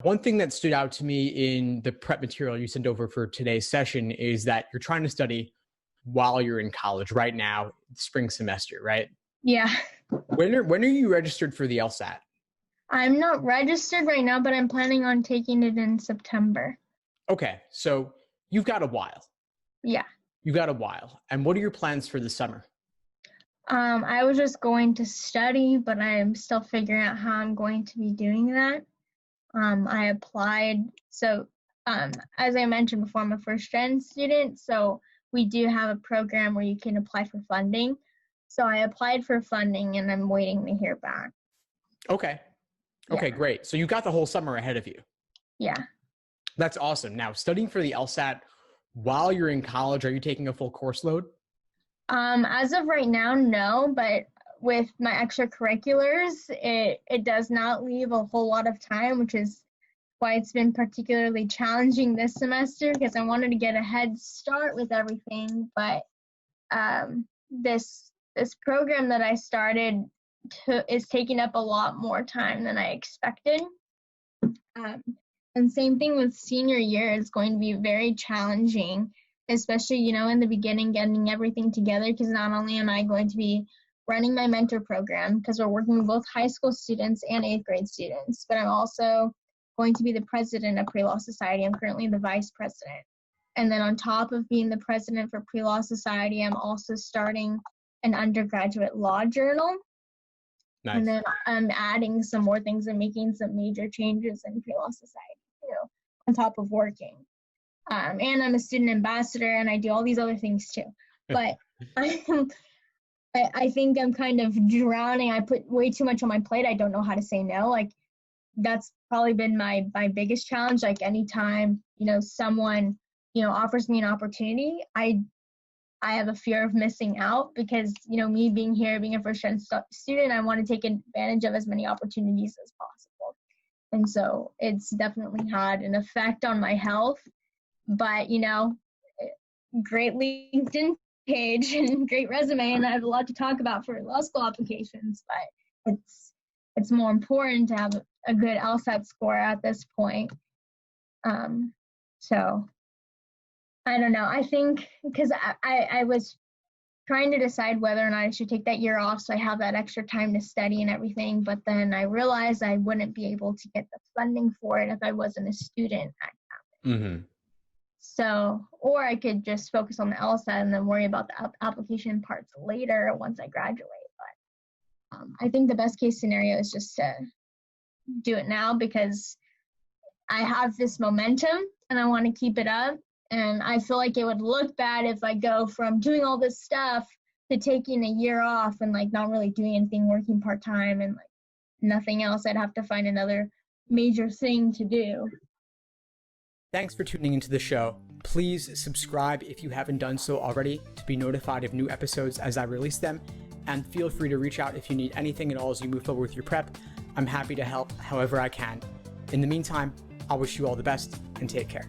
One thing that stood out to me in the prep material you sent over for today's session is that you're trying to study while you're in college right now, spring semester, right? Yeah. When are you registered for the LSAT? I'm not registered right now, but I'm planning on taking it in September. Okay, so you've got a while. Yeah. You've got a while. And what are your plans for the summer? I was just going to study, but I'm still figuring out how I'm going to be doing that. I applied. As I mentioned before, I'm a first-gen student, so we do have a program where you can apply for funding. So I applied for funding, and I'm waiting to hear back. Okay. Okay, Yeah. great. So you got the whole summer ahead of you. Yeah. That's awesome. Now, studying for the LSAT while you're in college, are you taking a full course load? As of right now, no, but with my extracurriculars, it does not leave a whole lot of time, which is why it's been particularly challenging this semester because I wanted to get a head start with everything. But this program that I started is taking up a lot more time than I expected. And same thing with senior year, it's going to be very challenging, especially, in the beginning, getting everything together, because not only am I going to be running my mentor program, because we're working with both high school students and 8th grade students, but I'm also going to be the president of Prelaw Society. I'm currently the vice president. And then on top of being the president for Prelaw Society, I'm also starting an undergraduate law journal. Nice. And then I'm adding some more things and making some major changes in Prelaw Society, on top of working. And I'm a student ambassador, and I do all these other things too. But I think I'm kind of drowning. I put way too much on my plate. I don't know how to say no. Like, that's probably been my biggest challenge. Like, anytime, someone, offers me an opportunity, I have a fear of missing out because, me being here, being a first-gen student, I want to take advantage of as many opportunities as possible. And so it's definitely had an effect on my health. But, great LinkedIn page and great resume, and I have a lot to talk about for law school applications, but it's more important to have a good LSAT score at this point. So I don't know. I think because I was trying to decide whether or not I should take that year off so I have that extra time to study and everything, but then I realized I wouldn't be able to get the funding for it if I wasn't a student at campus. Mm-hmm. So, or I could just focus on the LSAT and then worry about the application parts later once I graduate. But I think the best case scenario is just to do it now because I have this momentum and I want to keep it up. And I feel like it would look bad if I go from doing all this stuff to taking a year off and not really doing anything, working part-time and nothing else. I'd have to find another major thing to do. Thanks for tuning into the show. Please subscribe if you haven't done so already to be notified of new episodes as I release them. And feel free to reach out if you need anything at all as you move forward with your prep. I'm happy to help however I can. In the meantime, I'll wish you all the best and take care.